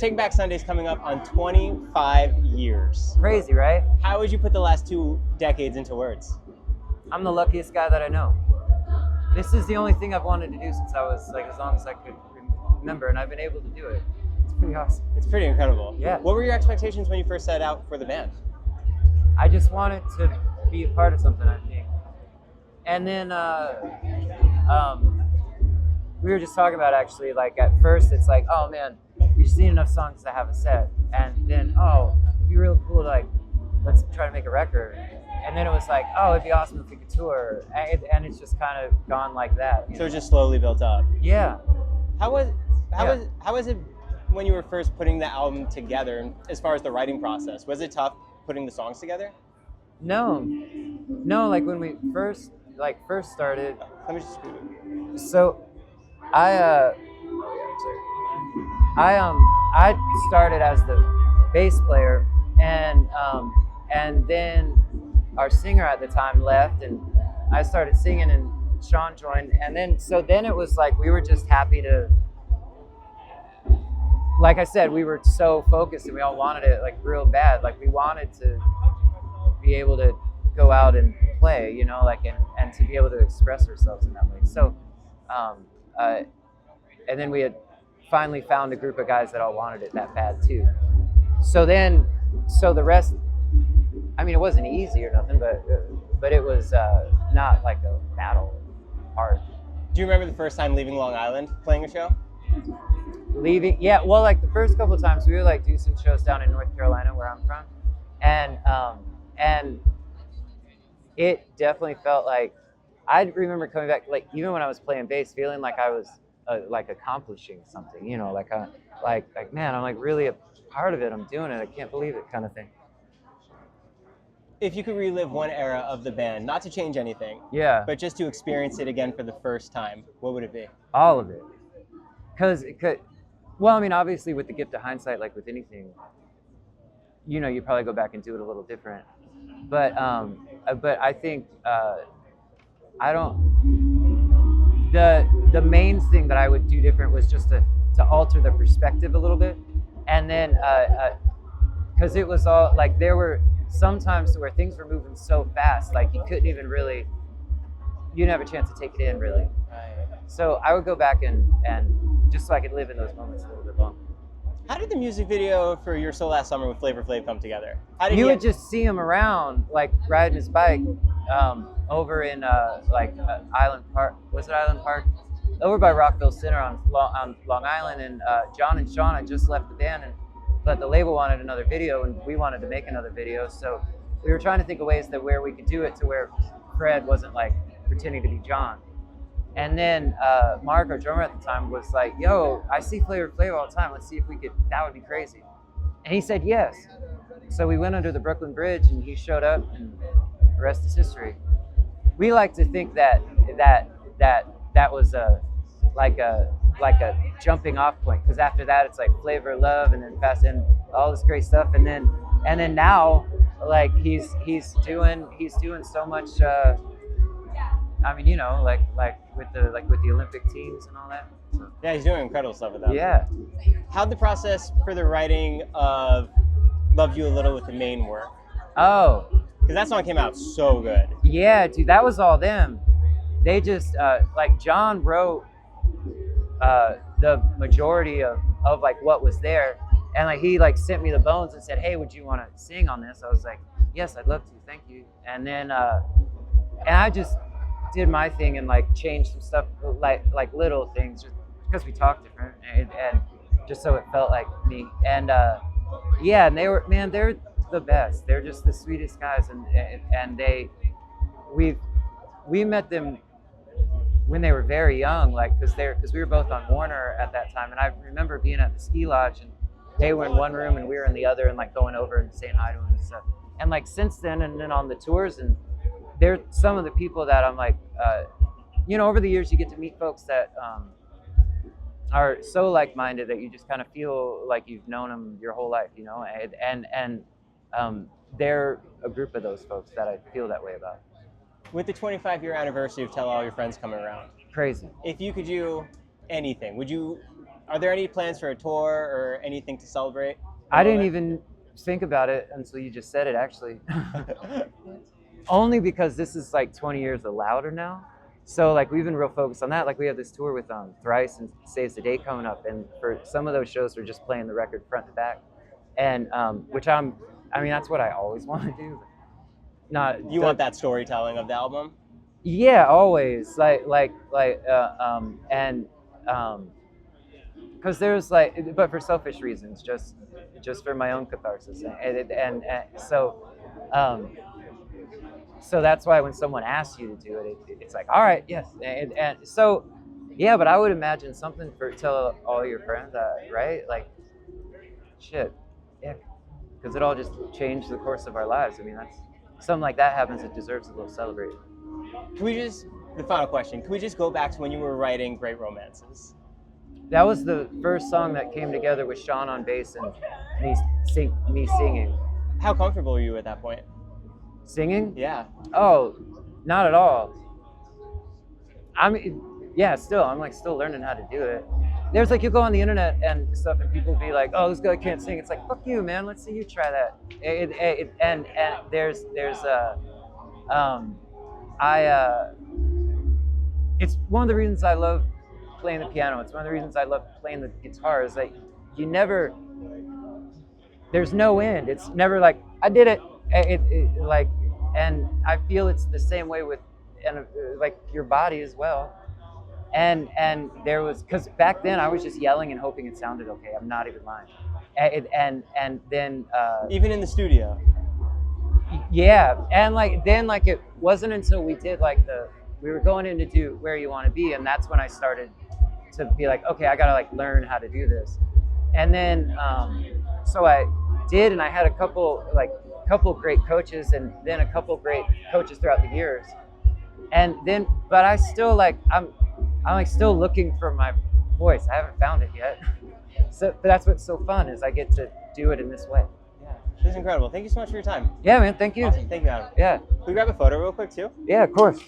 Take Back Sunday's coming up on 25 years. Crazy, right? How would you put the last 2 decades into words? I'm the luckiest guy that I know. This is the only thing I've wanted to do since I was like as long as I could remember, and I've been able to do it. It's pretty awesome. It's pretty incredible. Yeah. What were your expectations when you first set out for the band? I just wanted to be a part of something, I think. And then we were just talking about actually, like at first it's like, oh man, we've seen enough songs to have a set. And then, oh, it'd be real cool to like, let's try to make a record. And then it was like, oh, it'd be awesome if we could tour. And it's just kind of gone like that. So it just slowly built up. Yeah. How was it when you were first putting the album together, as far as the writing process? Was it tough putting the songs together? No, like when we first started. Let me just scoot it. So I started as the bass player, and then our singer at the time left, and I started singing, and Sean joined, and then it was like we were just happy to, like I said, we were so focused and we all wanted it like real bad, like we wanted to be able to go out and play, you know, like and to be able to express ourselves in that way. So and then we had finally found a group of guys that all wanted it that bad too. So the rest, I mean, it wasn't easy or nothing, but it was not like a battle hard. Do you remember the first time leaving Long Island playing a show? Leaving, yeah. Well, like the first couple of times we would like do some shows down in North Carolina where I'm from, and it definitely felt like, I remember coming back, like even when I was playing bass, feeling like I was like accomplishing something, you know, like man, I'm like really a part of it. I'm doing it. I can't believe it, kind of thing. If you could relive one era of the band, not to change anything, yeah, but just to experience it again for the first time, what would it be? All of it. Because it could, well, I mean, obviously with the gift of hindsight, like with anything, you know, you probably go back and do it a little different. But I think the main thing that I would do different was just to alter the perspective a little bit. And then, because it was all, like there were some times where things were moving so fast, like you couldn't even really, you didn't have a chance to take it in really. So I would go back and just so I could live in those moments a little bit longer. How did the music video for Your So Last Summer with Flavor Flav come together? You would just see him around, like riding his bike over in Island Park. Was it Island Park? Over by Rockville Center on Long Island. And John and Sean had just left the band, but the label wanted another video, and we wanted to make another video. So we were trying to think of ways that where we could do it to where Fred wasn't like pretending to be John. And then Mark, our drummer at the time, was like, yo, I see Flavor Flav all the time. Let's see if we could, that would be crazy. And he said yes. So we went under the Brooklyn Bridge and he showed up, and the rest is history. We like to think that was like a jumping off point, because after that it's like Flavor Love and then Fast and all this great stuff. And then now like he's doing so much I mean, you know, like with the Olympic teams and all that. So. Yeah, he's doing incredible stuff with that. Yeah. How'd the process for the writing of Loved You a Little with the Main work? Oh. Because that song came out so good. Yeah, dude, that was all them. They just, like John wrote the majority of like what was there. And like he like sent me the bones and said, hey, would you want to sing on this? I was like, yes, I'd love to, thank you. And then, and I just did my thing and like changed some stuff, like little things, just because we talked different and just so it felt like me. And yeah, and they're the best. They're just the sweetest guys, and we met them when they were very young, like because we were both on Warner at that time, and I remember being at the ski lodge and they were in one room and we were in the other, and like going over and saying hi to them and stuff. And like since then, and then on the tours, and they're some of the people that I'm like, you know, over the years you get to meet folks that are so like-minded that you just kind of feel like you've known them your whole life, you know, and they're a group of those folks that I feel that way about. With the 25-year anniversary of Tell All Your Friends coming around, crazy. If you could do anything, Are there any plans for a tour or anything to celebrate? I didn't even think about it until you just said it, actually. Only because this is like 20 years of Louder now. So like we've been real focused on that. Like we have this tour with Thrice and Saves the Day coming up, and for some of those shows we're just playing the record front to back, and which I mean that's what I always want to do. You want that storytelling of the album? Yeah, always because there's like, but for selfish reasons, just for my own catharsis, and so that's why when someone asks you to do it, it's like, all right, yes, and so yeah, but I would imagine something for tell all your friends, right? Like, shit, yeah, because it all just changed the course of our lives. I mean, that's something like that happens, it deserves a little celebrated. The final question, can we just go back to when you were writing Great Romances? That was the first song that came together with Sean on bass and me singing. How comfortable were you at that point? Singing? Yeah. Oh, not at all. I mean, yeah, still, I'm like still learning how to do it. There's like, you go on the internet and stuff and people be like, oh, this guy can't sing. It's like, fuck you, man. Let's see you try that. And there's it's one of the reasons I love playing the piano. It's one of the reasons I love playing the guitar, is that there's no end. It's never like, I did it. Like, and I feel it's the same way with, and like your body as well. And there was, because back then I was just yelling and hoping it sounded okay. I'm not even lying. And then even in the studio. Yeah, and then it wasn't until we did we were going in to do Where You Want to Be, and that's when I started to be like, okay, I gotta learn how to do this. And then so I did, and I had a couple great coaches, and then a couple great coaches throughout the years. And then, but I still I'm still looking for my voice. I haven't found it yet. So, but that's what's so fun, is I get to do it in this way. Yeah, this is incredible. Thank you so much for your time. Yeah, man. Thank you. Awesome. Thank you, Adam. Yeah. Can we grab a photo real quick too? Yeah, of course.